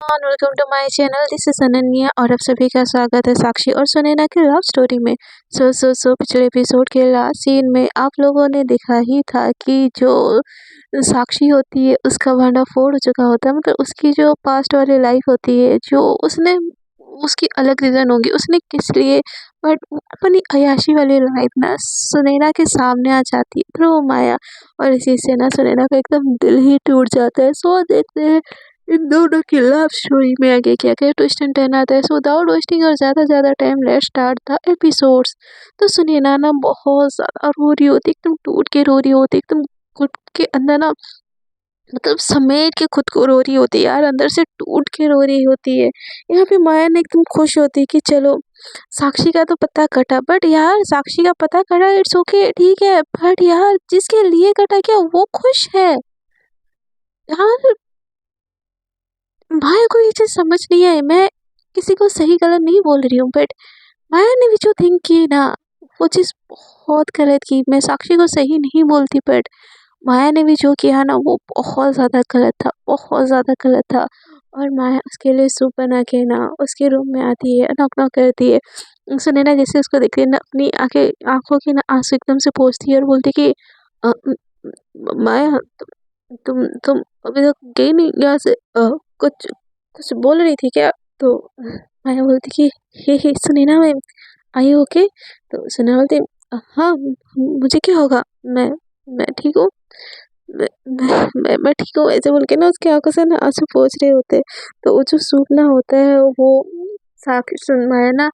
Welcome to my channel. This is Ananya और आप सभी का स्वागत है साक्षी और सुनैना की लव स्टोरी में। सो पिछले एपिसोड के लास्ट सीन में आप लोगों ने देखा ही था कि जो साक्षी होती है उसका भांडा फोड़ चुका होता है, मतलब उसकी जो पास्ट वाली लाइफ होती है, जो उसने उसकी अलग रीज़न होगी उसने किस लिए, बट अपनी अय्याशी वाली लाइफ ना सुनैना के सामने आ जाती है थ्रू माया। और इसी से ना सुनैना का एकदम दिल ही टूट जाता है। सो देखते हैं इन दोनों की लव स्टोरी में आगे क्या क्या ट्विस्ट एंड टर्न आता है। सो विदाउट वेस्टिंग और ज़्यादा time let's start the episodes. तो सुनैना ना बहुत ज़्यादा रो रही होती, एकदम टूट के रो रही होती, एकदम खुद के अंदर ना, मतलब समेट के खुद को रो रही होती है यार, अंदर से टूट के रो रही होती है। यहाँ पे माया ने एकदम खुश होती है कि चलो साक्षी का तो पता कटा, बट यार साक्षी का पता कटा, इट्स ओके, ठीक है, बट यार जिसके लिए कटा क्या वो खुश है यार। माया को ये चीज़ समझ नहीं आई। मैं किसी को सही गलत नहीं बोल रही हूँ, बट माया ने भी जो थिंक की ना वो चीज़ बहुत गलत की। मैं साक्षी को सही नहीं बोलती, बट माया ने भी जो किया ना वो बहुत ज़्यादा गलत था, बहुत ज़्यादा गलत था। और माया उसके लिए सूप बना के ना उसके रूम में आती है, नॉक नॉक करती है। सुनैना जैसे उसको देखती है ना, अपनी आंखों की ना आंसू एकदम से पोंछती है और बोलती कि "अ, माया, तुम अभी तक गई नहीं यहाँ से, कुछ कुछ बोल रही थी क्या?" तो माया बोलती कि हे सुनैना मैम, आई ओके? तो सुनैना बोलती हाँ, मुझे क्या होगा, मैं ठीक हूँ, मैं ठीक हूँ, ऐसे बोल के ना उसकी आंखों से ना आंसू पोंछ रहे होते हैं। तो वो जो सूप ना होता है वो माया ना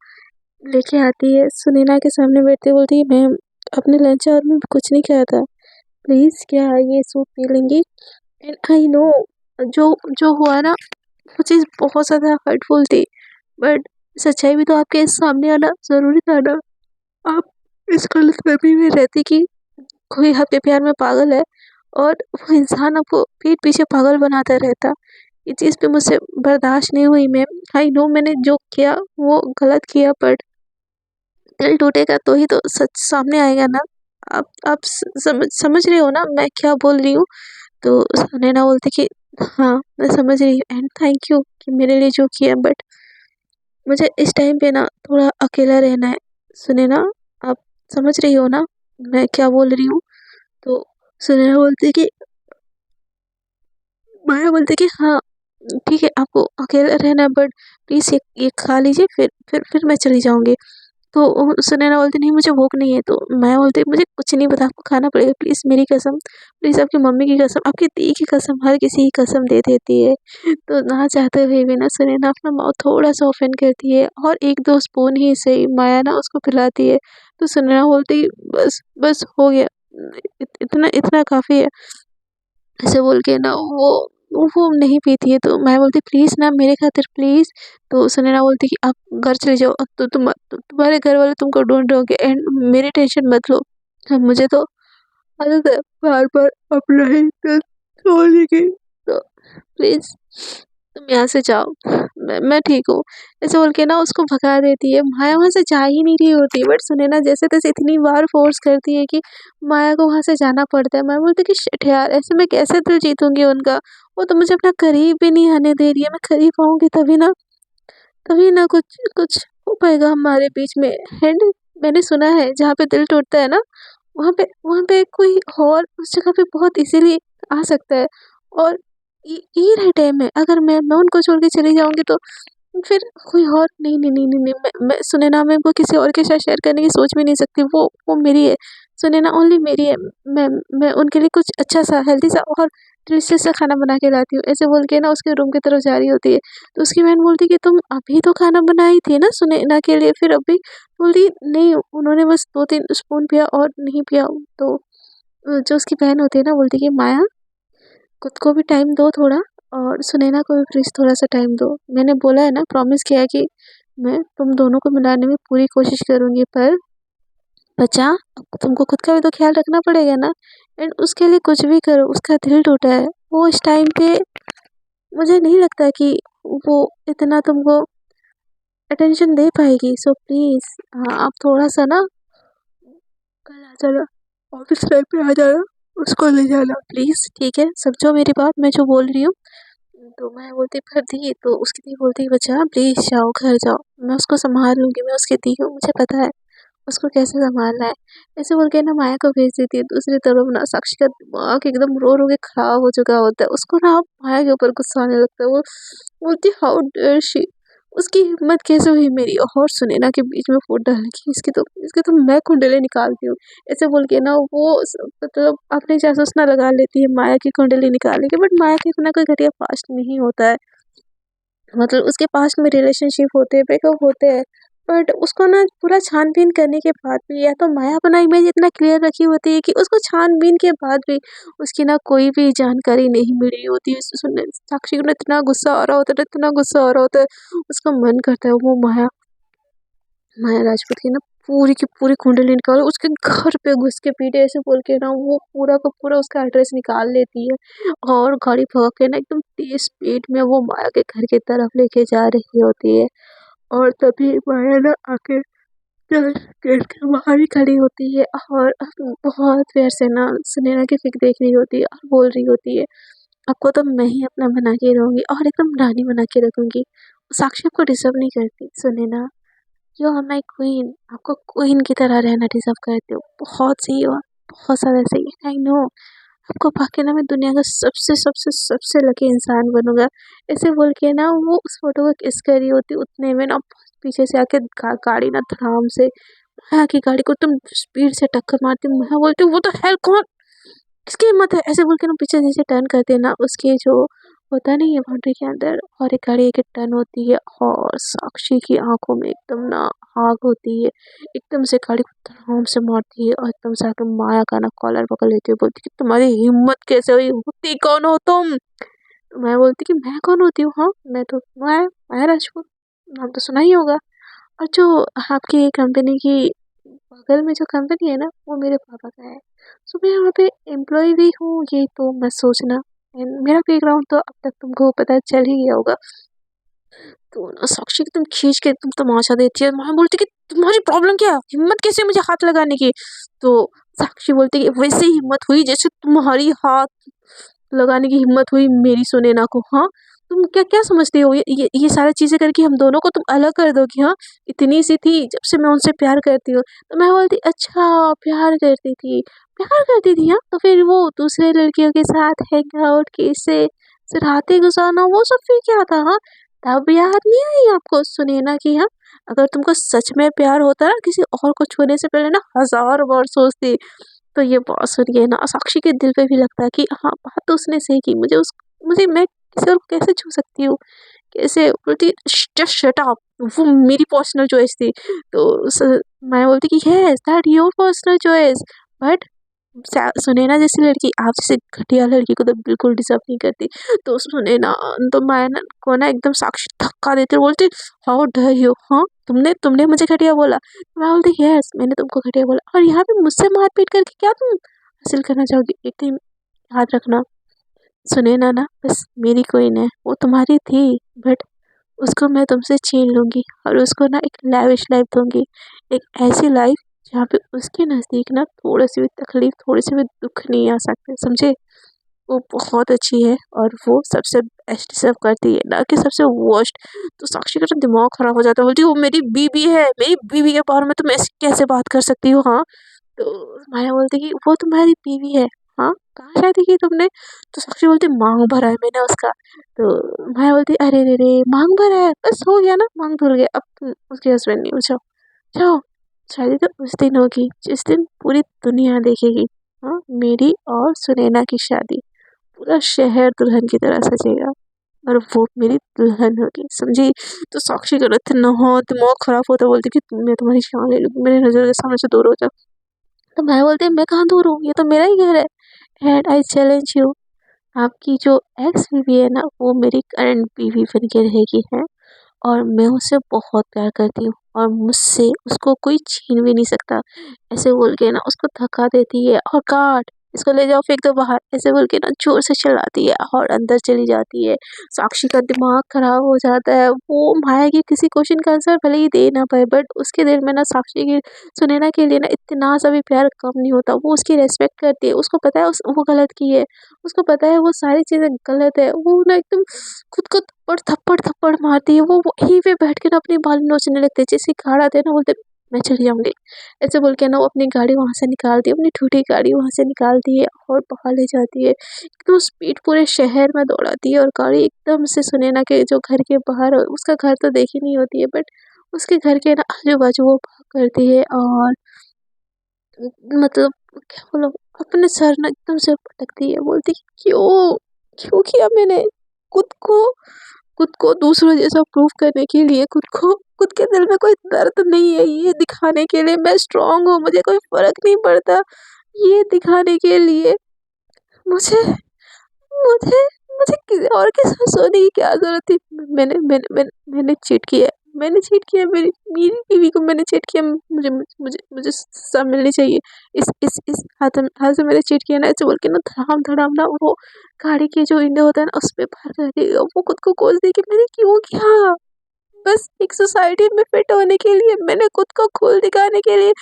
लेके आती है, सुनैना के सामने बैठते बोलती है मैम, अपने लंच आवर में कुछ नहीं खाया था, प्लीज़ क्या ये सूप पी लेंगी? एंड आई नो जो जो हुआ ना वो चीज़ बहुत ज़्यादा हर्टफुल थी, बट सच्चाई भी तो आपके सामने आना ज़रूरी था ना। आप इस गलतफ़हमी में रहती कि कोई आपके प्यार में पागल है और वो इंसान आपको पीठ पीछे पागल बनाता रहता। ये चीज़ भी मुझसे बर्दाश्त नहीं हुई मैम। आई नो मैंने जो किया वो गलत किया, बट दिल टूटेगा तो ही तो सच सामने आएगा ना। आप समझ रहे हो ना मैं क्या बोल रही हूँ? तो नैना बोलती कि हाँ, मैं समझ रही हूँ एंड थैंक यू कि मेरे लिए जो किया, बट मुझे इस टाइम पे ना थोड़ा अकेला रहना है। सुनैना, आप समझ रही हो ना मैं क्या बोल रही हूँ? तो सुनैना बोलती कि माया बोलती कि हाँ, ठीक है, आपको अकेला रहना है, बट प्लीज़ ये खा लीजिए, फिर मैं चली जाऊँगी। तो सुनैना बोलती नहीं मुझे भूख नहीं है। तो मैं बोलती मुझे कुछ नहीं पता, आपको खाना पड़ेगा, प्लीज़ मेरी कसम, प्लीज़ आपकी मम्मी की कसम, आपकी दी की कसम, हर किसी की कसम दे देती है। तो ना चाहते हुए भी ना सुनैना अपना माउथ थोड़ा-सा ओपन करती है और 1-2 स्पून ही सही माया ना उसको पिलाती है। तो सुनैना बोलती बस हो गया, इतना इतना काफ़ी है। ऐसे बोल के ना वो नहीं पीती है। तो मैं बोलती प्लीज़ ना मेरे खातिर प्लीज़। तो सुनैना बोलती कि आप घर चले जाओ, अब तो तुम्हारे घर वाले तुमको ढूँढ रहे होंगे एंड मेरी टेंशन मत लो। अब मुझे तो आदत है बार-बार अपना ही दिल तोड़ने की। तो प्लीज़ तुम यहाँ से जाओ, मैं ठीक हूँ। ऐसे बोल के ना उसको भगा देती है। माया वहाँ से जा ही नहीं रही होती, बट सुनैना जैसे-तैसे इतनी बार फ़ोर्स करती है कि माया को वहाँ से जाना पड़ता है। मैं बोलती कि शिट यार, ऐसे मैं कैसे दिल जीतूँगी उनका? वो तो मुझे अपना करीब भी नहीं आने दे रही है। मैं करीब आऊँगी तभी ना कुछ कुछ हो पाएगा हमारे बीच में। एंड मैंने सुना है जहाँ पे दिल टूटता है ना, वहाँ पे कोई और उस जगह पे बहुत इज़िली आ सकता है। और ये रहे टाइम है, अगर मैं उनको छोड़ के चली जाऊँगी तो फिर कोई और नहीं, मैं सुनैना मैम को किसी और के साथ शेयर करने की सोच भी नहीं सकती। वो मेरी है, सुनैना ओनली मेरी है। मैं मैं उनके लिए कुछ अच्छा-सा, हेल्दी-सा और डिलीशियस सा खाना बना के लाती हूँ। ऐसे बोल के ना उसके रूम की तरफ जा रही होती है। तो उसकी बहन बोलती कि तुम अभी तो खाना बनाई थी ना सुनैना के लिए, फिर अभी? बोलती नहीं, उन्होंने बस 2-3 स्पून पिया और नहीं पिया। तो जो उसकी बहन होती है ना बोलती कि माया, खुद को भी टाइम दो थोड़ा और सुनैना को भी प्लीज़ थोड़ा-सा टाइम दो। मैंने बोला है ना, प्रॉमिस किया है कि मैं तुम दोनों को मिलाने में पूरी कोशिश करूँगी, पर बचा, तुमको खुद का भी तो ख़्याल रखना पड़ेगा ना। एंड उसके लिए कुछ भी करो, उसका दिल टूटा है। वो इस टाइम पे मुझे नहीं लगता कि वो इतना तुमको अटेंशन दे पाएगी। सो प्लीज़ आप थोड़ा-सा ना कल आ जाना, ऑफ़िस टाइम पे आ जाना, उसको ले जाना प्लीज़, ठीक है? समझो मेरी बात, मैं जो बोल रही हूँ। तो मैं बोलती फिर दी, तो उसकी दी बोलती बच्चा प्लीज़ जाओ, घर जाओ, मैं उसको सँभाल लूँगी, मैं उसकी दी हूँ, मुझे पता है उसको कैसे सँभालना है। ऐसे बोल के ना माया को भेज देती है। दूसरी तरफ ना साक्षी का दिमाग एकदम रो के खराब हो चुका होता है। उसको ना माया के ऊपर गुस्सा आने लगता है। वो बोलती हाउ डेयर शी, उसकी हिम्मत कैसे हुई मेरी और सुनैना के बीच में फूट डालने की, इसके तो मैं कुंडली निकालती हूँ। ऐसे बोल के ना वो मतलब अपनी जासूस ना लगा लेती है माया की कुंडली निकालने की, बट माया का इतना कोई घटिया पास्ट नहीं होता है। मतलब उसके पास्ट में रिलेशनशिप होते हैं, ब्रेकअप होते हैं, बट उसको ना पूरा छानबीन करने के बाद भी, या तो माया अपना इमेज इतना क्लियर रखी होती है कि उसको छानबीन के बाद भी उसकी ना कोई भी जानकारी नहीं मिली होती है। सुनने साक्षी को ना इतना गुस्सा आ रहा होता है, इतना गुस्सा आ रहा होता है, उसका मन करता है वो माया माया राजपूत की ना पूरी की पूरी कुंडली निकालो, उसके घर पे घुस के पीटे, ऐसे बोल के ना वो पूरा का पूरा उसका एड्रेस निकाल लेती है और गाड़ी भगा के ना एकदम तेज स्पीड में वो माया के घर की तरफ लेके जा रही होती है। और तभी माया ना आके जस्ट गेट के बाहर ही खड़ी होती है और बहुत देर से ना सुनैना की फिक देख रही होती है और बोल रही होती है, आपको तो मैं ही अपना बना के रहूंगी और एकदम रानी बना के रखूंगी। साक्षी आपको डिजर्व नहीं करती Sunaina, you are my queen, आपको क्वीन की तरह रहना डिजर्व करते हो, बहुत सही हो, बहुत ज़्यादा सही है, आई नो। आपको पाके ना मैं दुनिया का सबसे सबसे सबसे लकी इंसान बनूंगा। ऐसे बोल के ना वो उस फोटो को किस कर रही होती, उतने में ना पीछे से आके गाड़ी ना धड़ाम से माया की गाड़ी को तुम स्पीड से टक्कर मारती, मैं बोलती वो तो है कौन, किसकी हिम्मत है, ऐसे बोल के ना पीछे से टर्न करते हैं ना, उसके जो होता नहीं है बाउंड्री के अंदर और एक गाड़ी एक टर्न होती है और साक्षी की आंखों में एकदम ना आग होती है। एकदम से गाड़ी को धड़ाम से मारती है और एकदम से आके माया का ना कॉलर पकड़ लेती है, बोलती कि तुम्हारी हिम्मत कैसे हुई, होती कौन हो तुम। मैं बोलती कि मैं कौन होती हूँ, हाँ मैं तो माया राजपूत, नाम तो सुना ही होगा। और जो आपकी कंपनी की बगल में जो कंपनी है ना वो मेरे पापा का है, सो मैं यहाँ पे एम्प्लॉय भी हूँ, ये तो मत सोचना। एंड मेरा बैकग्राउंड तो अब तक तुमको पता चल ही गया होगा। तो ना साक्षी एकदम खींच के एकदम तमाचा देती है, मैं बोलती कि तुम्हारी प्रॉब्लम क्या है, हिम्मत कैसे मुझे हाथ लगाने की। तो साक्षी बोलती कि वैसे ही हिम्मत हुई जैसे तुम्हारी हाथ लगाने की हिम्मत हुई मेरी सुनैना को, हाँ तुम क्या क्या समझती हो, ये सारी चीज़ें करके हम दोनों को तुम अलग कर दोगी, हाँ इतनी सी थी जब से मैं उनसे प्यार करती हूँ। तो मैं बोलती अच्छा प्यार करती थी, हाँ तो फिर वो दूसरे लड़कियों के साथ हैंग आउट कैसे फिर रातें गुजारना वो सब फिर क्या था, हाँ तब याद नहीं आई आपको सुनैना की, हाँ अगर तुमको सच में प्यार होता ना किसी और को छूने से पहले ना 1000 बार सोचती। तो ये बात सुन के ना साक्षी के दिल पे भी लगता है कि हाँ बात तो उसने सही की, मुझे मैं किसी और को कैसे छू सकती हूँ, कैसे बोलती जस्ट शट अप, वो मेरी पर्सनल चॉइस थी। तो मैं बोलती कि yes that your personal choice, but Sunaina जैसी लड़की आप जैसे घटिया लड़की को तो बिल्कुल डिजर्व नहीं करती। तो सुनैना तो मैं ना को ना एकदम साक्षी धक्का देते बोलती हाउ डर यू, हाँ तुमने तुमने मुझे घटिया बोला। तो मैं बोलती यस मैंने तुमको घटिया बोला और यहाँ पे मुझसे मारपीट करके क्या तुम हासिल करना चाहोगी, एक दिन याद रखना सुनैना ना बस मेरी क्वीन है, वो तुम्हारी थी बट उसको मैं तुमसे छीन लूँगी और उसको ना एक लैविश लाइफ दूँगी, एक ऐसी लाइफ जहाँ पे उसके नज़दीक ना थोड़ी-सी भी तकलीफ, थोड़े-से भी दुःख नहीं आ सकते, समझे? वो बहुत अच्छी है और वो सबसे बेस्ट डिज़र्व करती है, ना कि सबसे वर्स्ट। तो साक्षी का तो दिमाग खराब हो जाता है, बोलती है वो मेरी बीवी है, मेरी बीवी के बारे में तुम ऐसे कैसे बात कर सकती हो, हाँ? तो माया बोलती कि वो तुम्हारी बीवी है, हाँ? कहाँ शादी की तुमने? तो साक्षी बोलती माँग भरा है मैंने उसका। तो माया बोलती अरे रे रे! माँग भरा है, बस हो गया ना, माँग धुल गया, अब तुम उसके हस्बैंड नहीं हो, जाओ, जाओ। शादी तो उस दिन होगी जिस दिन पूरी दुनिया देखेगी, हाँ? मेरी और सुनैना की शादी। पूरा शहर दुल्हन की तरह सजेगा और वो मेरी दुल्हन होगी, समझी? तो साक्षी का इतना हाँ दिमाग खराब होता है, बोलती कि मैं तुम्हारी जान ले लूँगी, मेरी नज़र के सामने से दूर हो जाओ। तो मैं बोलती मैं कहाँ दूर हूँ, ये तो मेरा ही घर है। एंड आई चैलेंज यू, आपकी जो एक्स बीवी है ना वो मेरी करंट बीवी बन के रहेगी, है और मैं उससे बहुत प्यार करती हूँ और मुझसे उसको कोई छीन भी नहीं सकता। ऐसे बोल के ना उसको धक्का देती है और काट इसको ले जाओ फेंक दो बाहर, ऐसे बोल के ना जोर से चिल्लाती है और अंदर चली जाती है। साक्षी का दिमाग खराब हो जाता है। वो माया के किसी क्वेश्चन का आंसर भले ही दे ना पाए, बट उसके दिल में ना साक्षी की सुनैना के लिए ना इतना सा भी प्यार कम नहीं होता। वो उसकी रेस्पेक्ट करती है, उसको पता है वो गलत की है, उसको पता है वो सारी चीज़ें गलत है। वो ना एकदम खुद को थप्पड़ थप्पड़ थप्पड़ मारती है। वो वहीं पे बैठ के ना अपनी बाल नोचने लगते हैं, जैसे खाड़ा थे ना बोलते मैं चली जाऊंगी, ऐसे बोल के ना वो अपनी गाड़ी वहाँ से निकालती है, अपनी टूटी गाड़ी वहाँ से निकालती है और बाहर ले जाती है। एकदम स्पीड पूरे शहर में दौड़ाती है और गाड़ी एकदम से सुनैना के जो घर के बाहर, उसका घर तो देखी नहीं होती है, बट उसके घर के ना आजू बाजू वो भाग करती है। और मतलब क्या बोलो, अपने सर ना एकदम से पटकती है, बोलती है, क्यों क्यों किया मैंने, खुद को खुद को दूसरों जैसा प्रूव करने के लिए, खुद के दिल में कोई दर्द नहीं है ये दिखाने के लिए मैं स्ट्रांग हूँ, मुझे कोई फर्क नहीं पड़ता, ये दिखाने के लिए मुझे मुझे मुझे किसी और के साथ सोने की क्या ज़रूरत थी। मैंने चीट किया है, मैंने चीट किया है, मेरी मेरी बीवी को मैंने चीट किया। मुझे मुझे मुझे मुझे सज़ा मिलनी चाहिए। इस हाथ से मैंने चीट किया ना, ऐसे बोल के ना धड़ाम-धड़ाम ना वो गाड़ी के जो विंडो होता है ना उसपे फाड़ कर देगी। वो खुद को कोसती कि मैंने क्यों किया? बस एक सोसाइटी में फिट होने के लिए, मैंने खुद को कूल दिखाने के लिए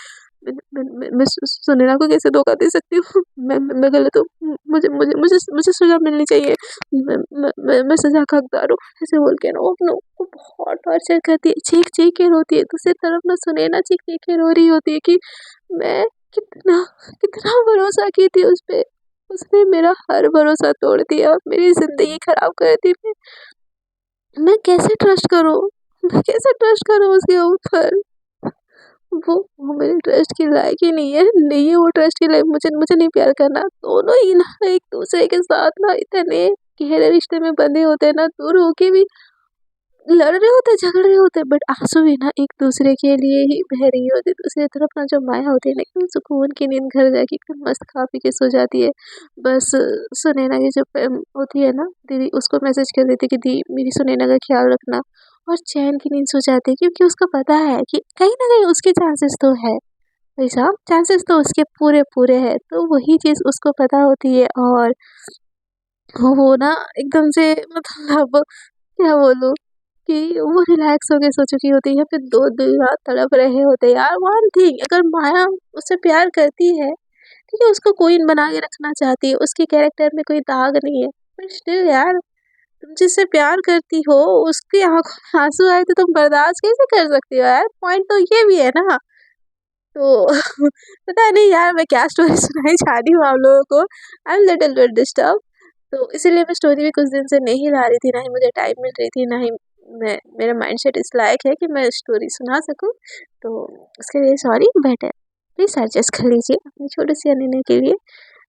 मैं सुनैना को कैसे धोखा दे सकती हूँ? मैं गलत हूँ। मुझे मुझे मुझे मुझे सज़ा मिलनी चाहिए। मैं सज़ा का हकदार हूँ। ऐसे बोल के ना वो अपने को बहुत टॉर्चर करती है, चीख-चीख के रोती है। दूसरी तरफ ना सुनैना चीख-चीख के रो रही होती है कि मैं कितना कितना भरोसा की थी उस पे। उसने मेरा हर भरोसा तोड़ दिया और मेरी ज़िंदगी खराब कर दी। मैं कैसे ट्रस्ट करूँ? मैं कैसे ट्रस्ट करूँ उसके ऊपर? वो मेरे ट्रस्ट के लायक ही नहीं है वो ट्रस्ट के लायक। मुझे मुझे नहीं प्यार करना। दोनों ही ना एक दूसरे के साथ ना इतने गहरे रिश्ते में बंधे होते हैं ना, दूर होके भी लड़ रहे होते हैं, झगड़ रहे होते हैं, बट आंसू भी ना एक दूसरे के लिए ही बह रही होती है। दूसरी तरफ ना जो माया होती है ना, एकदम सुकून की नींद घर जाके एकदम मस्त खा पी के सो जाती है। बस सुनैना की जो होती है ना दीदी, उसको मैसेज कर देती है कि दी मेरी सुनैना का ख्याल रखना, और चैन की नींद सो जाती है, क्योंकि उसको पता है कि कहीं ना कहीं उसके चांसेस तो है, भाई साहब चांसेस तो उसके पूरे पूरे हैं। तो वही चीज़ उसको पता होती है। और वो ना एकदम से मतलब क्या बोलूँ कि वो रिलैक्स होके सो चुकी होती है, फिर 2 दिन रात तड़प रहे होते हैं। यार वन थिंग, अगर माया उससे प्यार करती है, ठीक है, उसको क्वीन बना के रखना चाहती है, उसके कैरेक्टर में कोई दाग नहीं है, बट स्टिल यार तुम जिससे प्यार करती हो उसकी आँखों में आँसू आए तो तुम बर्दाश्त कैसे कर सकती हो यार? पॉइंट तो ये भी है ना। तो पता नहीं यार मैं क्या स्टोरी सुनाई जा रही हूँ आप लोगों को। I am little bit disturb. तो इसीलिए मैं स्टोरी भी कुछ दिन से नहीं ला रही थी, ना ही मुझे टाइम मिल रही थी, ना ही मेरा माइंडसेट इस लायक है कि मैं स्टोरी सुना सकूँ। तो उसके लिए सॉरी, बट प्लीज़ एडजस्ट कर लीजिए अपनी छोटी-सी अनन्या के लिए।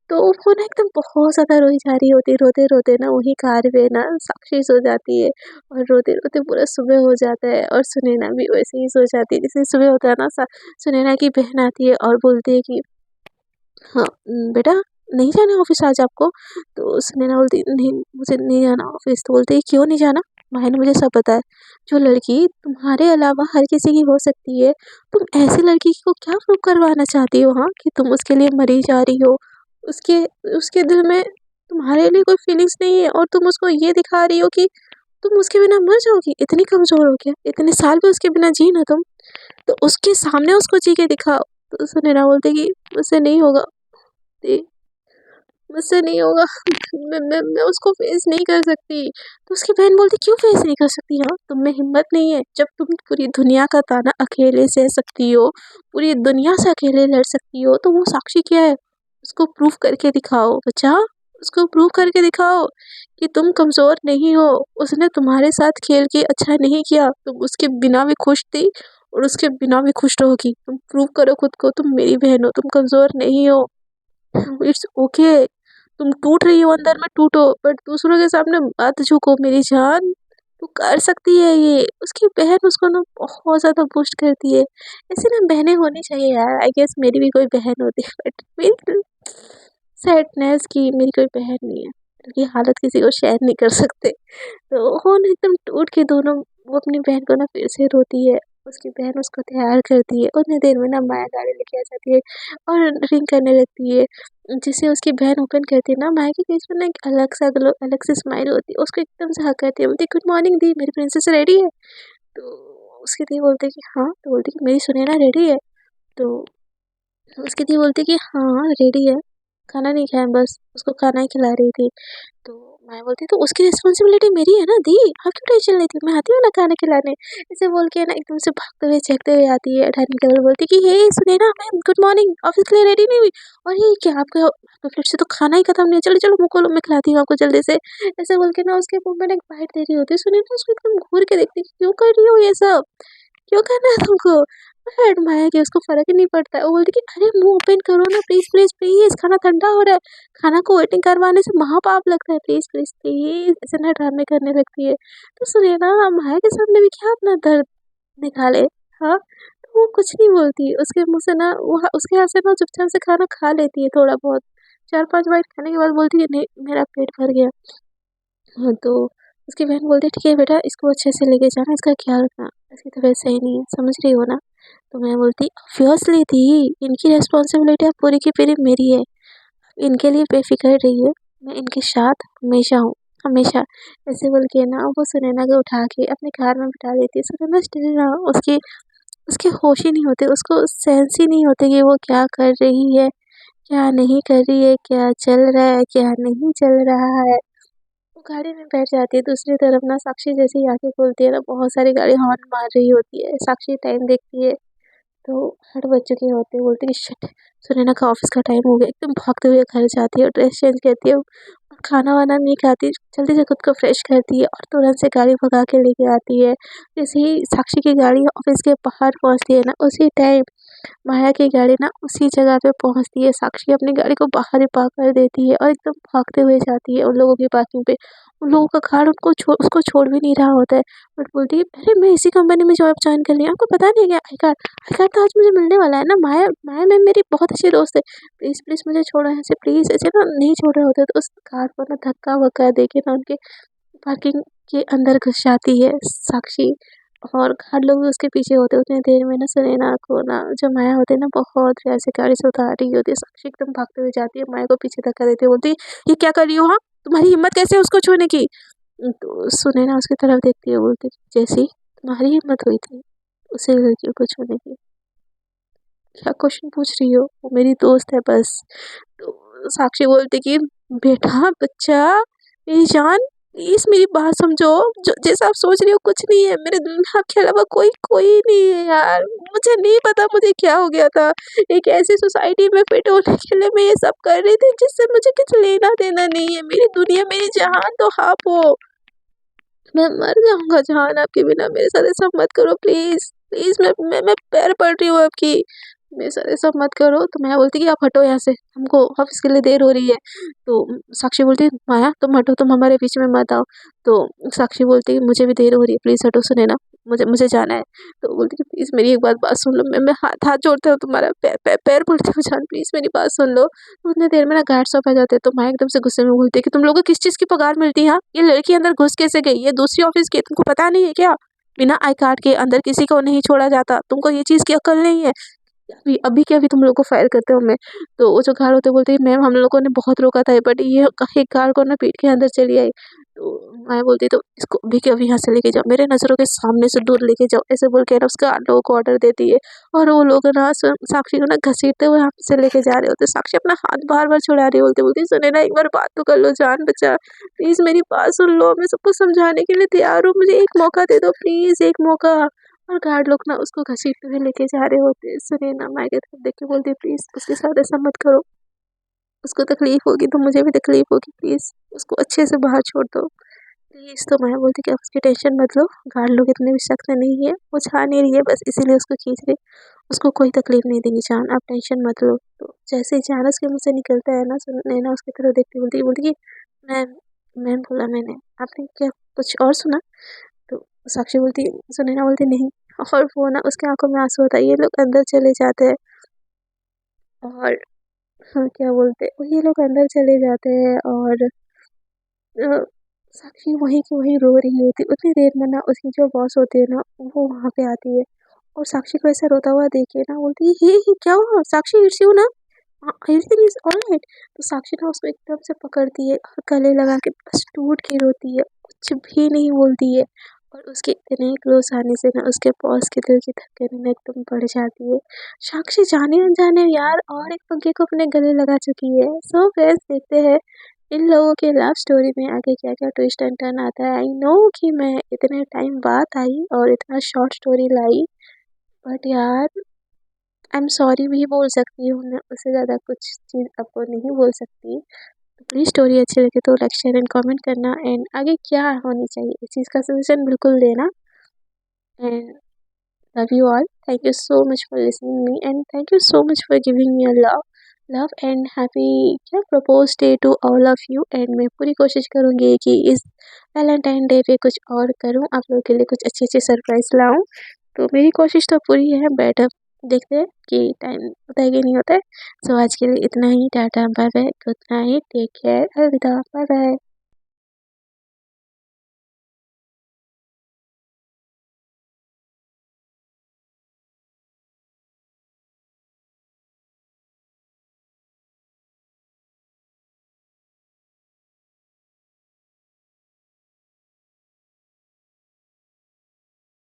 तो वो ना एकदम बहुत ज़्यादा रोई जा रही होती है, रोते-रोते ना वहीं कार पे ना साक्षी सो जाती है और रोते-रोते पूरा सुबह हो जाता है और सुनैना भी वैसे ही सो जाती है। जैसे सुबह होता है ना, सुनैना की बहन आती है और बोलती है कि हाँ, बेटा नहीं जाना ऑफ़िस आज आपको? तो सुनैना बोलती है, नहीं मुझे नहीं जाना ऑफ़िस। तो बोलती है, क्यों नहीं जाना? भाई ने मुझे सब पता है। जो लड़की तुम्हारे अलावा हर किसी की हो सकती है, तुम ऐसी लड़की को क्या प्रूव करवाना चाहती हो, हाँ? कि तुम उसके लिए मरी जा रही हो। उसके उसके दिल में तुम्हारे लिए कोई फीलिंग्स नहीं है और तुम उसको ये दिखा रही हो कि तुम उसके बिना मर जाओगी। इतनी कमज़ोर हो क्या? इतने साल भी उसके बिना जी ना तुम। तो उसके सामने उसको जी के दिखाओ। तो सुनैना बोलती है कि मुझसे नहीं होगा, दे मुझसे नहीं होगा। मैं उसको फेस नहीं कर सकती। तो उसकी बहन बोलती, क्यों फेस नहीं कर सकती? हाँ, तुम में हिम्मत नहीं है? जब तुम पूरी दुनिया का ताना अकेले सह सकती हो, पूरी दुनिया से अकेले लड़ सकती हो, तो वो साक्षी क्या है? उसको प्रूव करके दिखाओ बच्चा, उसको प्रूव करके दिखाओ कि तुम कमज़ोर नहीं हो। उसने तुम्हारे साथ खेल के अच्छा नहीं किया, तुम उसके बिना भी खुश थी और उसके बिना भी खुश रहोगी। तुम प्रूव करो खुद को, तुम मेरी बहन हो, तुम कमज़ोर नहीं हो। इट्स ओके, तुम टूट रही हो अंदर में टूटो, बट दूसरों के सामने मत झुको मेरी जान। तू कर सकती है ये। उसकी बहन उसको ना बहुत ज़्यादा बूस्ट करती है। ऐसी ना बहनें होनी चाहिए यार। आई गेस मेरी भी कोई बहन होती है, बट मेरी सैडनेस की मेरी कोई बहन नहीं है। उनकी हालत किसी को शेयर नहीं कर सकते। तो वो ना एकदम टूट के दोनों वो अपनी बहन को ना फिर से रोती है उसकी बहन उसको तैयार करती है। उतनी देर में ना माया गाड़ी लेके आ जाती है और रिंग करने लगती है। जिसे उसकी बहन ओपन करती है ना, माया के फेस में ना एक अलग सा ग्लो, अलग सी स्माइल होती है। उसको एकदम से हक करती है, बोलती है गुड मॉर्निंग दी, मेरी प्रिंसेस रेडी है? तो उसकी दी बोलती है कि हाँ। तो बोलती है कि मेरी सुनैना रेडी है? तो उसकी दी बोलती है कि हाँ रेडी है, खाना नहीं खाया, बस उसको खाना ही खिला रही थी। तो मैं बोलती तो उसकी रिस्पॉन्सिबिलिटी मेरी है ना दी, आप क्यों टेंशन लेती हो, मैं आती हूँ ना खाना खिलाने। ऐसे बोल के ना एकदम से भागते हुए चहकते हुए आती है डाइनिंग टेबल, बोलती कि हे सुने ना मैम, गुड मॉर्निंग, ऑफिस के लिए रेडी नहीं हुई? और ये क्या आपका प्लेट से तो खाना ही खत्म नहीं है, चलो चलो मुँह खोलो, मैं खिलाती हूँ आपको जल्दी से। ऐसे बोल के ना उसके मुंह में ना एक बाइट दे रही होती है। सुने ना उसको एकदम घूर के देखती है, क्यों कर रही हो ये सब, क्यों करना है तुमको? मैं एडमायर कि उसको फ़र्क ही नहीं पड़ता है। वो बोलती कि अरे मुँह ओपन करो ना प्लीज़ प्लीज़ प्लीज़, खाना ठंडा हो रहा है, खाना को वेटिंग करवाने से महापाप लगता है, प्लीज़ प्लीज़ प्लीज़, ऐसे ना ड्रामे करने लगती है। तो सुनैना माया के सामने भी क्या अपना दर्द निकाले, हाँ? तो वो कुछ नहीं बोलती, उसके मुँह से ना वो उसके हाथ से ना चुपचाप से खाना खा लेती है थोड़ा बहुत। 4-5 बाइट खाने के बाद बोलती है नहीं मेरा पेट भर गया। हाँ, तो उसकी बहन बोलती है ठीक है बेटा, इसको अच्छे से लेके जाना, इसका ख्याल रखना, इसकी तबीयत सही नहीं है, समझ रही हो ना? तो मैं बोलती ऑब्वियसली थी, इनकी रिस्पॉन्सिबिलिटी अब पूरी की पूरी मेरी है, इनके लिए बेफिक्र रहिए, मैं इनके साथ हमेशा हूँ, हमेशा। ऐसे बोल के ना वो सुनैना को उठा के अपने कार में बिठा देती है। सुनैना स्टिल ना उसकी उसके होश ही नहीं होते, उसको सेंस ही नहीं होते कि वो क्या कर रही है, क्या नहीं कर रही है, क्या चल रहा है, क्या नहीं चल रहा है। वो गाड़ी में बैठ जाती है। दूसरी तरफ ना साक्षी जैसे ही आँखें खोलती है ना, बहुत सारी गाड़ी हॉर्न मार रही होती है। साक्षी टाइम देखती है तो 8 बज चुके होते हैं। बोलती है शिट, सुनैना का ऑफिस का टाइम हो गया। एकदम भागते हुए घर जाती है और ड्रेस चेंज करती है और खाना वाना नहीं खाती, जल्दी से खुद को फ्रेश करती है और तुरंत से गाड़ी भगा के लेके आती है। जैसे ही साक्षी की गाड़ी ऑफिस के बाहर पहुंचती है ना, उसी टाइम माया की गाड़ी ना उसी जगह पे पहुंचती है। साक्षी अपनी गाड़ी को बाहर ही पार्क कर देती है और एकदम भागते हुए जाती है उन लोगों की पार्किंग पे। उन लोगों का कार उसको छोड़ भी नहीं रहा होता है, बट बोलती है अरे मैं इसी कंपनी में जॉब ज्वाइन कर लिया, आपको पता नहीं है क्या? आई कार्ड, आई कार्ड तो आज मुझे मिलने वाला है ना। माया माया मैम मेरी बहुत अच्छी दोस्त है, प्लीज़ प्लीज़ मुझे छोड़ो यहाँ से, प्लीज़। ऐसे ना नहीं छोड़ रहे होते तो उस कार को ना धक्का वक्का दे के ना उनके पार्किंग के अंदर घुस जाती है साक्षी। और हर लोग भी उसके पीछे होते हैं। उतनी देर में ना सुनैना को ना जो माया होती है ना, बहुत प्यार से गाड़ी से उतार रही होती है। साक्षी एकदम भागते हुए जाती है, माया को पीछे धक्का देती है, बोलती है ये क्या कर रही हो, हाँ? तुम्हारी हिम्मत कैसे है उसको छूने की? तो सुनैना उसकी तरफ देखती है, बोलती है जैसी तुम्हारी हिम्मत हुई थी उसी लड़कियों को छूने की, क्या क्वेश्चन पूछ रही हो, वो मेरी दोस्त है बस। तो साक्षी बोलती कि बेटा बच्चा मेरी जान, प्लीज मेरी बात समझो, जो जैसा आप सोच रही हो कुछ नहीं है, मेरे दिल में आपके अलावा कोई कोई नहीं है यार। मुझे नहीं पता मुझे क्या हो गया था, एक ऐसी सोसाइटी में फिट होने के लिए मैं ये सब कर रही थी जिससे मुझे कुछ लेना देना नहीं है। मेरी दुनिया मेरी जहान तो आप हो, मैं मर जाऊंगा जान आपके बिना, मेरे साथ ऐसा मत करो प्लीज प्लीज, मैं पैर पड़ रही हूँ आपकी, मेरे साथ ऐसा मत करो। तो मैं बोलती कि आप हटो यहाँ से, हमको ऑफिस के लिए देर हो रही है। तो साक्षी बोलती माया तुम हटो, तुम हमारे बीच में मत आओ। तो साक्षी बोलती है मुझे भी देर हो रही है, प्लीज हटो, सुने ना, मुझे मुझे जाना है। तो बोलती कि प्लीज मेरी एक बात सुन लो, मैं हाथ हाथ जोड़ता हूँ तुम्हारा, पैर पड़ती हूँ जान, प्लीज मेरी बात सुन लो। तो उतने देर में ना गार्ड साहब आ जाते हैं। तो माया एकदम से गुस्से में बोलती है कि तुम लोगों को किस चीज़ की पगार मिलती है, हाँ? ये लड़की अंदर घुस कैसे गई, ये दूसरी ऑफिस की, तुमको पता नहीं है क्या? बिना आई कार्ड के अंदर किसी को नहीं छोड़ा जाता, तुमको ये चीज़ की अक्ल नहीं है? अभी अभी के अभी तुम लोग को फायर करते हो मैं। तो वो जो गार्ड होते बोलते हैं मैम हम लोगों ने बहुत रोका था, बट ये एक गार्ड को ना पीट के अंदर चली आई। तो मैं बोलती तो इसको अभी के अभी यहाँ से लेके जाओ, मेरे नज़रों के सामने से दूर लेके जाओ, ऐसे बोल के ना उसका लोगों को ऑर्डर देती है। और वो लोग ना साक्षी को ना घसीटते हुए यहाँ से लेके जा रहे होते। साक्षी अपना हाथ बार बार छुड़ा रही होती, बोलती सुने ना एक बार बात तो कर लो जान बचा, प्लीज़ मेरी बात सुन लो, मैं सबको समझाने के लिए तैयार हूँ, मुझे एक मौका दे दो प्लीज़, एक मौका। और गार्ड लोग ना उसको घसीटते हुए लेके जा रहे होते हैं। सुनैना माया की तरफ देख के बोलती है प्लीज़ उसके साथ ऐसा मत करो, उसको तकलीफ होगी तो मुझे भी तकलीफ होगी, प्लीज़ उसको अच्छे से बाहर छोड़ दो प्लीज़। तो माया बोलती कि आप उसकी टेंशन मत लो, गार्ड लोग इतने भी सख्त नहीं है, वो छा नहीं रही है बस इसीलिए उसको खींच रही, उसको कोई तकलीफ नहीं देगी जान, आप टेंशन मत लो। तो जैसे ही जान उसके मुँह से निकलता है ना, सुनैना उसकी तरफ देखती बोलती कि मैम, मैम बोला मैंने, आपने क्या कुछ और सुना? तो साक्षी बोलती, सुनैना बोलती नहीं। और वो ना उसकी आँखों में आँसू होता है, ये लोग अंदर चले जाते हैं। और हाँ, क्या बोलते हैं, ये लोग अंदर चले जाते हैं और अ, साक्षी वहीं की वहीं रो रही होती। उतनी देर में ना उसकी जो बॉस होती है ना, वो वहाँ पे आती है और साक्षी को ऐसा रोता हुआ देख के ना बोलती है, हे क्या हुआ साक्षी, इट्स यू ना, एवरीथिंग इज ऑलराइट। तो साक्षी ना उसको एकदम से पकड़ती है और गले लगा के बस टूट के रोती है, कुछ भी नहीं बोलती है। और उसके इतने क्लोज आने से ना उसके बॉस के दिल की धड़कन ना एकदम बढ़ जाती है। साक्षी जाने अनजाने यार और एक पंखे को अपने गले लगा चुकी है। सो फ्रेंड्स, देखते हैं इन लोगों के लव स्टोरी में आगे क्या क्या ट्विस्ट एंड टर्न आता है। आई नो कि मैं इतने टाइम बाद आई और इतना शॉर्ट स्टोरी लाई, बट यार आई एम सॉरी भी बोल सकती हूँ मैं, उससे ज़्यादा कुछ चीज़ आपको नहीं बोल सकती। तो प्लीज़ स्टोरी अच्छी लगे तो लाइक शेयर एंड कमेंट करना, एंड आगे क्या होनी चाहिए इस चीज़ का सजेशन बिल्कुल देना। And love you all. Thank you so much for listening me, and thank you so much for giving me a love and happy क्या propose day to all of you। and मैं पूरी कोशिश करूँगी कि इस Valentine day पे कुछ और करूँ, आप लोगों के लिए कुछ अच्छे अच्छे सरप्राइज लाऊं। तो मेरी कोशिश तो पूरी है, बट अब देखते हैं कि टाइम होता है कि नहीं होता है। सो आज के लिए इतना ही, tata bye bye, good night, take care, अलविदा, बाय बाय।